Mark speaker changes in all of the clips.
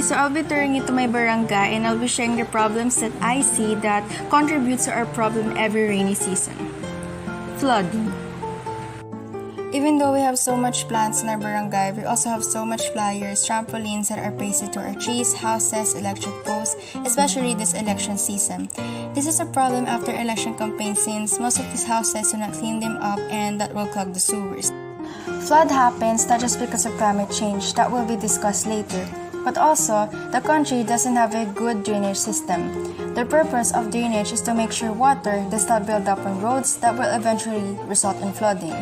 Speaker 1: so I'll be touring you to my barangay and I'll be sharing the problems that I see that contributes to our problem every rainy season. Flooding. Even though we have so much plants in our barangay, we also have so much flyers, trampolines that are pasted to our trees, houses, electric posts, especially this election season. This is a problem after election campaign since most of these houses do not clean them up and that will clog the sewers. Flood happens not just because of climate change, that will be discussed later, but also the country doesn't have a good drainage system. The purpose of drainage is to make sure water does not build up on roads that will eventually result in flooding.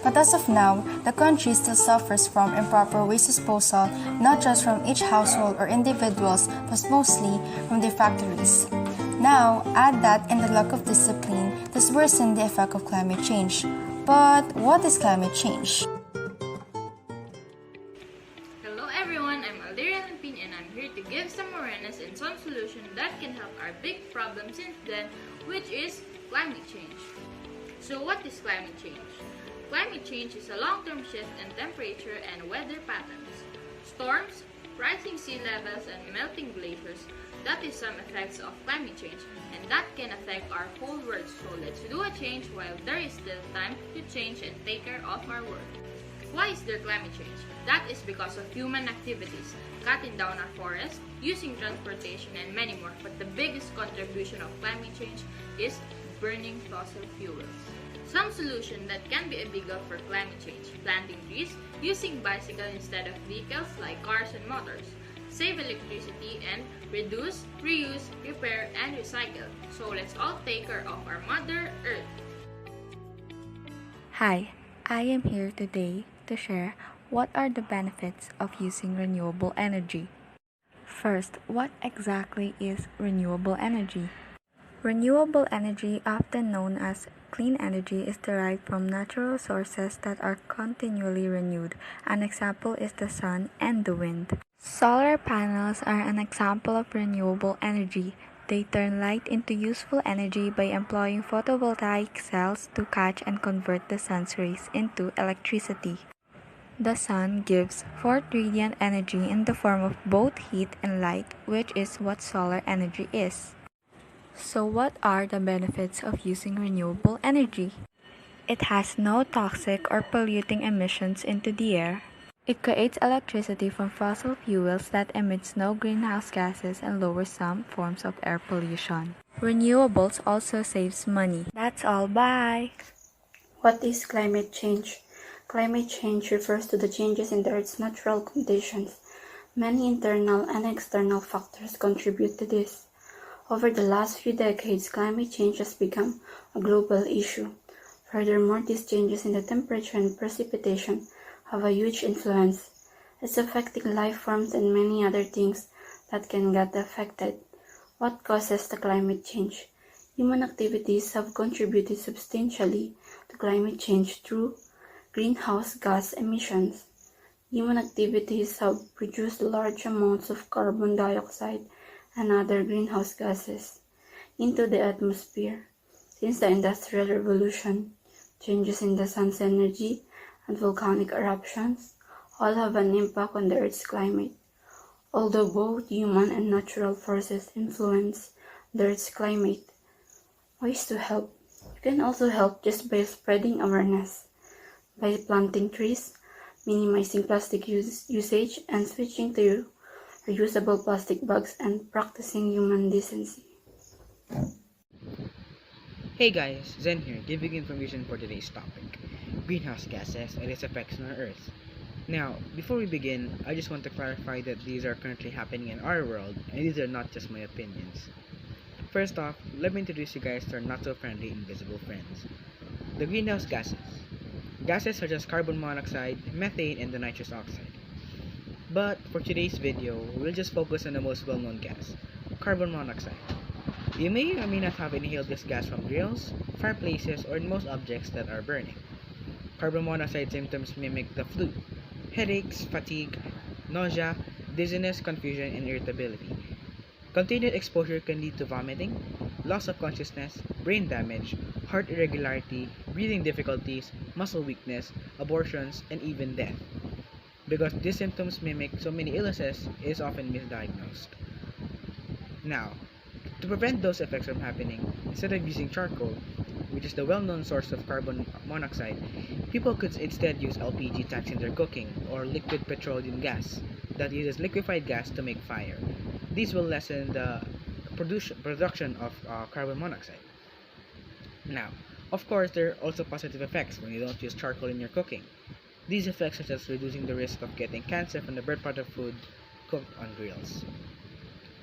Speaker 1: But as of now, the country still suffers from improper waste disposal, not just from each household or individuals, but mostly from the factories. Now, add that and the lack of discipline, this worsens the effect of climate change. But what is climate change?
Speaker 2: Hello everyone, I'm Alderian Pin and I'm here to give some awareness and some solution that can help our big problem since then, which is climate change. So what is climate change? Climate change is a long-term shift in temperature and weather patterns. Storms, rising sea levels, and melting glaciers, that is some effects of climate change, and that can affect our whole world. So let's do a change while there is still time to change and take care of our world. Why is there climate change? That is because of human activities, cutting down our forests, using transportation, and many more. But the biggest contribution of climate change is burning fossil fuels. Some solution that can be a big help for climate change: planting trees, using bicycles instead of vehicles like cars and motors, save electricity, and reduce, reuse, repair, and recycle. So let's all take care of our Mother Earth.
Speaker 3: Hi, I am here today to share what are the benefits of using renewable energy. First, what exactly is renewable energy? Renewable energy, often known as clean energy, is derived from natural sources that are continually renewed. An example is the sun and the wind. Solar panels are an example of renewable energy. They turn light into useful energy by employing photovoltaic cells to catch and convert the sun's rays into electricity. The sun gives forth radiant energy in the form of both heat and light, which is what solar energy is. So what are the benefits of using renewable energy? It has no toxic or polluting emissions into the air. It creates electricity from fossil fuels that emits no greenhouse gases and lowers some forms of air pollution. Renewables also saves money. That's all, bye!
Speaker 4: What is climate change? Climate change refers to the changes in the Earth's natural conditions. Many internal and external factors contribute to this. Over the last few decades, climate change has become a global issue. Furthermore, these changes in the temperature and precipitation have a huge influence. It's affecting life forms and many other things that can get affected. What causes the climate change? Human activities have contributed substantially to climate change through greenhouse gas emissions. Human activities have produced large amounts of carbon dioxide and other greenhouse gases into the atmosphere. Since the Industrial Revolution, changes in the sun's energy and volcanic eruptions all have an impact on the Earth's climate. Although both human and natural forces influence the Earth's climate, ways to help. You can also help just by spreading awareness, by planting trees, minimizing plastic usage, and switching to reusable plastic bags and practicing human decency.
Speaker 5: Hey guys, Zen here, giving information for today's topic, greenhouse gases and its effects on our Earth. Now, before we begin, I just want to clarify that these are currently happening in our world, and these are not just my opinions. First off, let me introduce you guys to our not-so-friendly invisible friends, the greenhouse gases. Gases such as carbon monoxide, methane, and the nitrous oxide. But for today's video, we'll just focus on the most well-known gas, carbon monoxide. You may or may not have inhaled this gas from grills, fireplaces, or in most objects that are burning. Carbon monoxide symptoms mimic the flu, headaches, fatigue, nausea, dizziness, confusion, and irritability. Continued exposure can lead to vomiting, loss of consciousness, brain damage, heart irregularity, breathing difficulties, muscle weakness, abortions, and even death. because these symptoms mimic so many illnesses is often misdiagnosed. Now, to prevent those effects from happening, instead of using charcoal, which is the well-known source of carbon monoxide, people could instead use LPG tanks in their cooking or liquid petroleum gas that uses liquefied gas to make fire. These will lessen the production of carbon monoxide. Now, of course, there are also positive effects when you don't use charcoal in your cooking. These effects such as reducing the risk of getting cancer from the byproduct of food cooked on grills.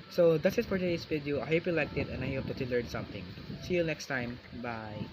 Speaker 5: So that's it for today's video. I hope you liked it and I hope that you learned something. See you next time. Bye.